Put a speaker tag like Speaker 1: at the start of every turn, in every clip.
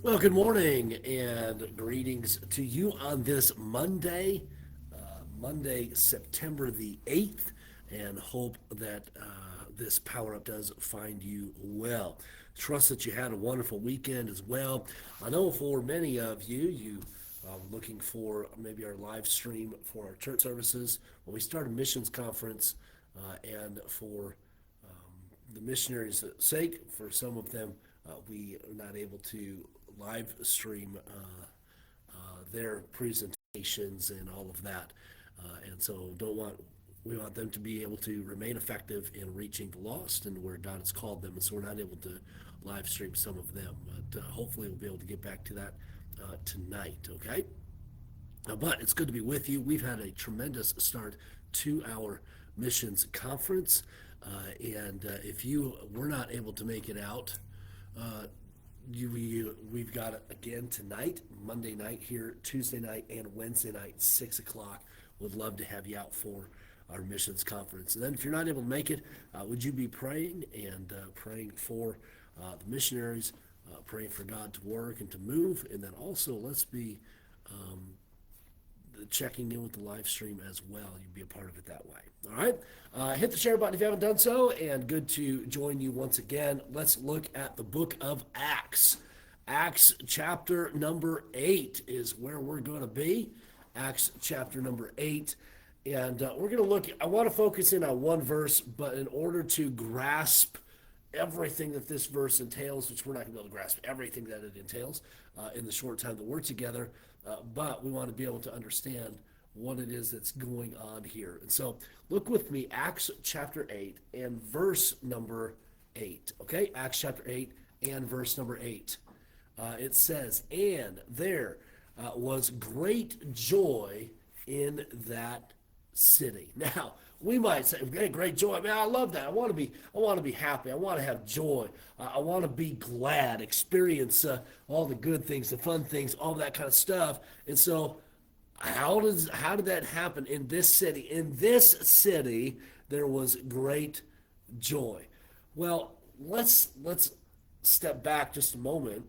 Speaker 1: Well, good morning and greetings to you on this Monday, September the 8th, and hope that this power up does find you well. Trust that you had a wonderful weekend as well. I know for many of you, looking for maybe our live stream for our church services. Well, we started missions conference, and for the missionaries' sake, for some of them, we are not able to live stream their presentations and all of that. And so we want them to be able to remain effective in reaching the lost and where God has called them. And so we're not able to live stream some of them. But hopefully we'll be able to get back to that tonight, okay? But it's good to be with you. We've had a tremendous start to our missions conference. And if you were not able to make it out, uh, we've got it again tonight, Monday night here, Tuesday night, and Wednesday night, 6 o'clock. Would love to have you out for our missions conference. And then if you're not able to make it, would you be praying and praying for the missionaries, praying for God to work and to move? And then also let's be checking in with the live stream as well. You'd be a part of it that way. All right. Hit the share button if you haven't done so, and good to join you once again. Let's look at the book of Acts. Acts chapter number 8 is where we're going to be. Acts chapter number 8. And we're going to look, I want to focus in on one verse, but in order to grasp everything that this verse entails, which we're not going to be able to grasp everything that it entails in the short time that we're together, but we want to be able to understand what it is that's going on here. And so look with me, Acts chapter 8 and verse number 8. Okay, Acts chapter 8 and verse number 8. It says, and there was great joy in that city. Now, we might say, great joy. Man, I love that. I want to be happy. I want to have joy. I want to be glad, experience all the good things, the fun things, all that kind of stuff. And so, how did that happen in this city? In this city, there was great joy. Well, let's step back just a moment.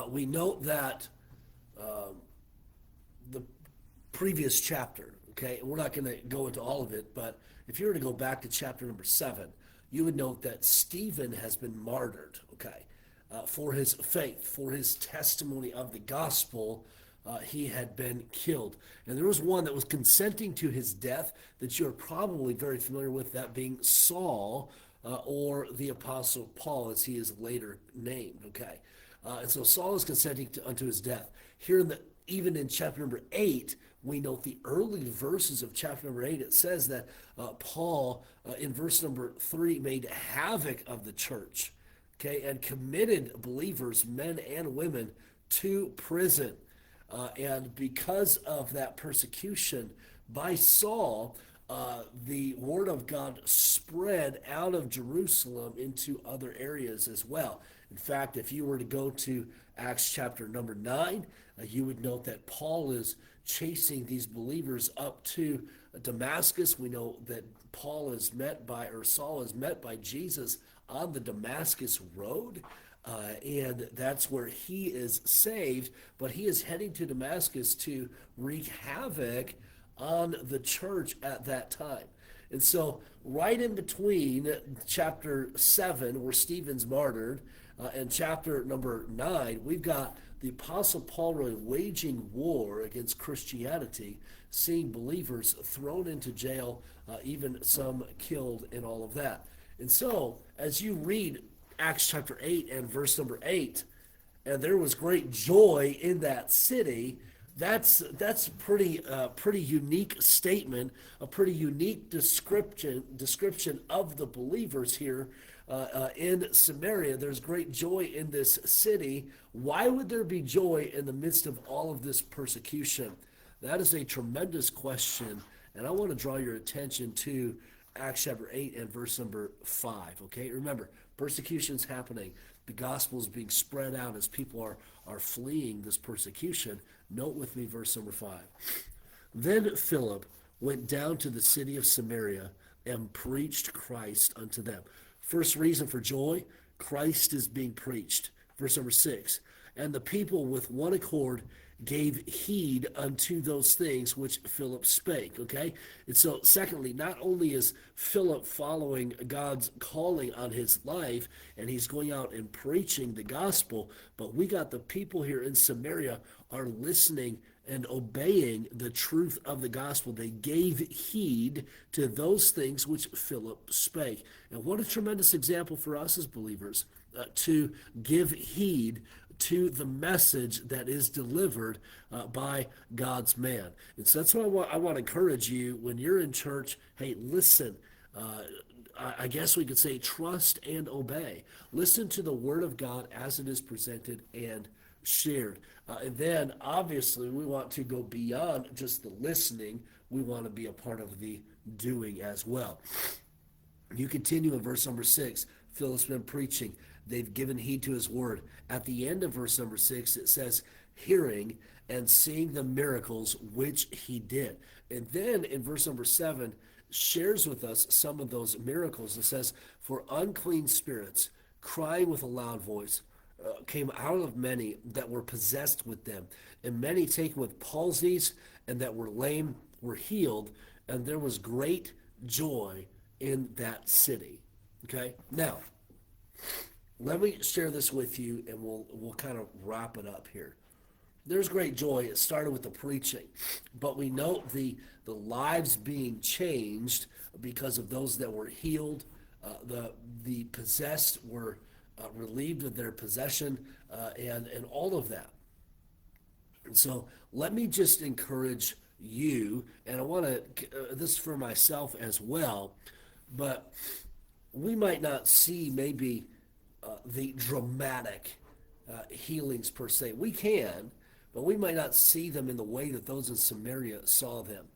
Speaker 1: We note that the previous chapter, okay, and we're not going to go into all of it, but if you were to go back to chapter number 7, you would note that Stephen has been martyred, okay, for his faith, for his testimony of the gospel. He had been killed. And there was one that was consenting to his death that you're probably very familiar with, that being Saul, or the Apostle Paul, as he is later named, okay. And so Saul is consenting unto his death. Here even in chapter number 8, we note the early verses of chapter number 8. It says that Paul, in verse number 3, made havoc of the church, okay, and committed believers, men and women, to prison. And because of that persecution by Saul, the word of God spread out of Jerusalem into other areas as well. In fact, if you were to go to Acts chapter number 9, you would note that Paul is chasing these believers up to Damascus. We know that Saul is met by Jesus on the Damascus road. And that's where he is saved, but he is heading to Damascus to wreak havoc on the church at that time. And so, right in between chapter 7, where Stephen's martyred, and chapter number 9, we've got the Apostle Paul really waging war against Christianity, seeing believers thrown into jail, even some killed, and all of that. And so, as you read Acts chapter 8 and verse number 8, and there was great joy in that city. That's a pretty unique statement, a pretty unique description of the believers here in Samaria. There's great joy in this city. Why would there be joy in the midst of all of this persecution? That is a tremendous question, and I want to draw your attention to Acts chapter 8 and verse number 5. Okay, remember, persecution is happening. The gospel is being spread out as people are fleeing this persecution. Note with me verse number 5. Then Philip went down to the city of Samaria and preached Christ unto them. First reason for joy, Christ is being preached. Verse number 6. And the people with one accord gave heed unto those things which Philip spake. Okay? And so, secondly, not only is Philip following God's calling on his life and he's going out and preaching the gospel, but we got the people here in Samaria are listening and obeying the truth of the gospel. They gave heed to those things which Philip spake. And what a tremendous example for us as believers to give heed to the message that is delivered by God's man. And so that's what I want to encourage you when you're in church. Hey, listen. I guess we could say trust and obey. Listen to the word of God as it is presented and shared. And then obviously we want to go beyond just the listening. We want to be a part of the doing as well. You continue in verse number 6. Philip's been preaching. They've given heed to his word. At the end of verse number 6, it says, hearing and seeing the miracles which he did. And then in verse number 7, shares with us some of those miracles. It says, for unclean spirits, crying with a loud voice, came out of many that were possessed with them, and many taken with palsies and that were lame were healed, and there was great joy in that city. Okay, now let me share this with you, and we'll kind of wrap it up here. There's great joy. It started with the preaching, but we note the lives being changed because of those that were healed. The possessed were relieved of their possession, and all of that. And so let me just encourage you, and I want to, this is for myself as well, but we might not see maybe the dramatic healings per se. We can, but we might not see them in the way that those in Samaria saw them,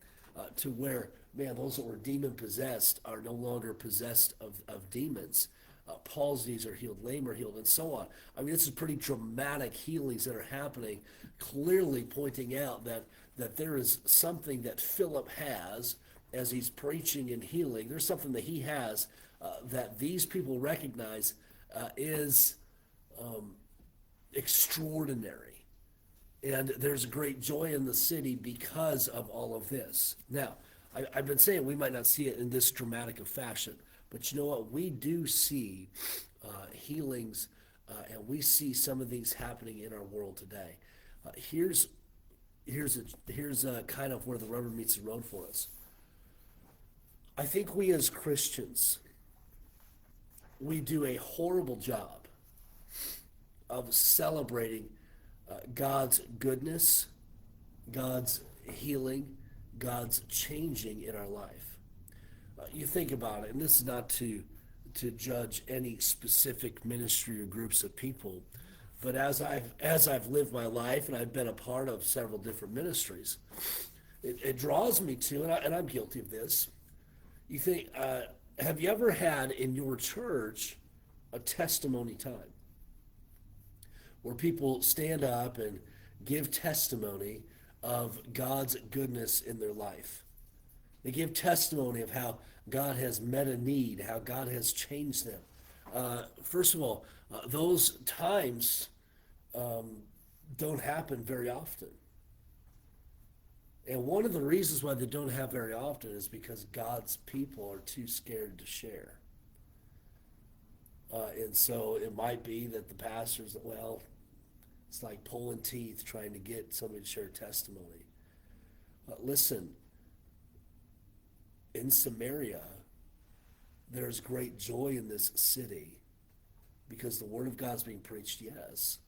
Speaker 1: to where, man, those that were demon possessed are no longer possessed of demons. Palsies are healed, lame are healed, and so on. I mean, this is pretty dramatic healings that are happening, clearly pointing out that there is something that Philip has as he's preaching and healing. There's something that he has that these people recognize is extraordinary. And there's great joy in the city because of all of this. Now, I've been saying we might not see it in this dramatic of fashion, but you know what? We do see healings, and we see some of these happening in our world today. Here's kind of where the rubber meets the road for us. I think we as Christians, we do a horrible job of celebrating God's goodness, God's healing, God's changing in our life. You think about it, and this is not to judge any specific ministry or groups of people, but as I've lived my life and I've been a part of several different ministries, it draws me to, and I'm guilty of this. You think, have you ever had in your church a testimony time where people stand up and give testimony of God's goodness in their life? They give testimony of how God has met a need, how God has changed them. First of all, those times don't happen very often. And one of the reasons why they don't happen very often is because God's people are too scared to share. And so it might be that the pastors, well, it's like pulling teeth trying to get somebody to share testimony. Listen, in Samaria, there's great joy in this city because the word of God's being preached, yes.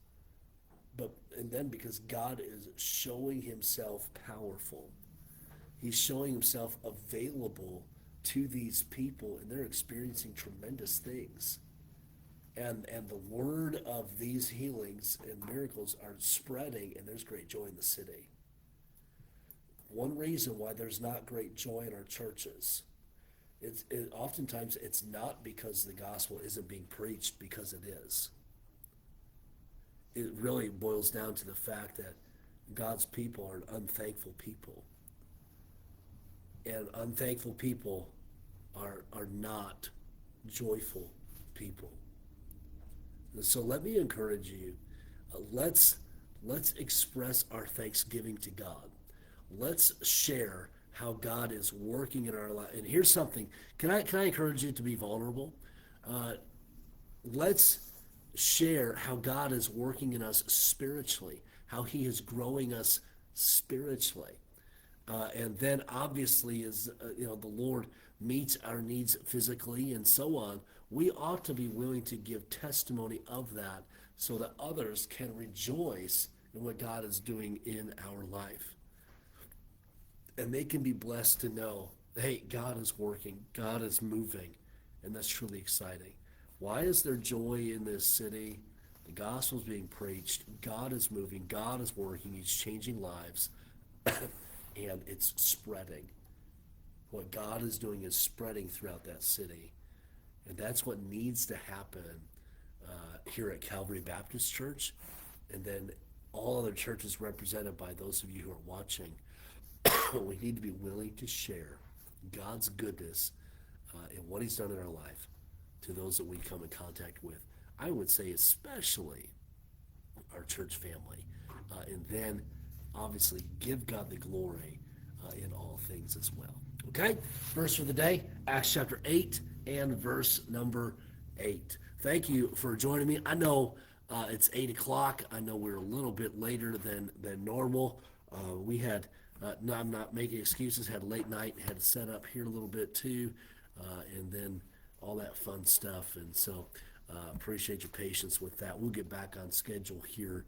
Speaker 1: And then because God is showing himself powerful. He's showing himself available to these people, and they're experiencing tremendous things. And the word of these healings and miracles are spreading, and there's great joy in the city. One reason why there's not great joy in our churches, oftentimes it's not because the gospel isn't being preached, because it is. It really boils down to the fact that God's people are an unthankful people. And unthankful people are not joyful people. So let me encourage you. Let's express our thanksgiving to God. Let's share how God is working in our life. And here's something. Can I encourage you to be vulnerable? Uh, let's share how God is working in us spiritually, how He is growing us spiritually. And then obviously, as the Lord meets our needs physically and so on, we ought to be willing to give testimony of that so that others can rejoice in what God is doing in our life. And they can be blessed to know, hey, God is working, God is moving, and that's truly exciting. Why is there joy in this city? The gospel is being preached, God is moving, God is working, He's changing lives, and it's spreading. What God is doing is spreading throughout that city. And that's what needs to happen here at Calvary Baptist Church, and then all other churches represented by those of you who are watching. We need to be willing to share God's goodness and what He's done in our life to those that we come in contact with. I would say especially our church family. And then obviously give God the glory in all things as well. Okay? Verse for the day, Acts chapter 8 and verse number 8. Thank you for joining me. I know it's 8 o'clock. I know we're a little bit later than normal. We had, no, I'm not making excuses, had a late night, had to set up here a little bit too, and then all that fun stuff. And so appreciate your patience with that. We'll get back on schedule here,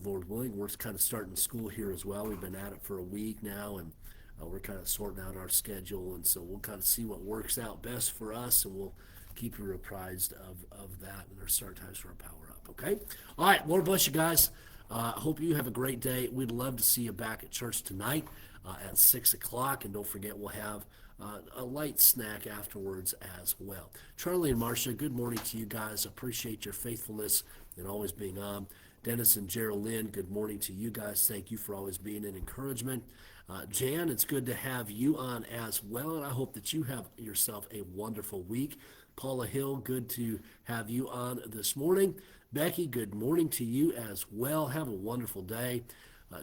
Speaker 1: Lord willing. We're kind of starting school here as well. We've been at it for a week now, and we're kind of sorting out our schedule, and so we'll kind of see what works out best for us, and we'll keep you apprised of that and our start times for our power up, okay? All right, Lord bless you guys. Hope you have a great day. We'd love to see you back at church tonight at 6 o'clock, and don't forget we'll have a light snack afterwards as well. Charlie and Marcia, good morning to you guys. Appreciate your faithfulness and always being on. Dennis and Geraldine, good morning to you guys. Thank you for always being an encouragement. Jan, it's good to have you on as well, and I hope that you have yourself a wonderful week. Paula Hill, good to have you on this morning. Becky, good morning to you as well. Have a wonderful day.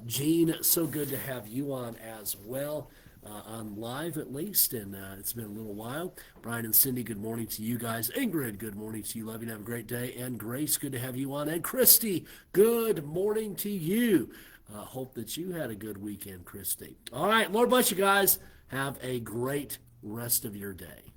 Speaker 1: Jean, so good to have you on as well, on live at least, and it's been a little while. Brian and Cindy, good morning to you guys. Ingrid, good morning to you. Love you and have a great day. And Grace, good to have you on. And Christy, good morning to you. Hope that you had a good weekend, Christy. All right, Lord bless you guys. Have a great rest of your day.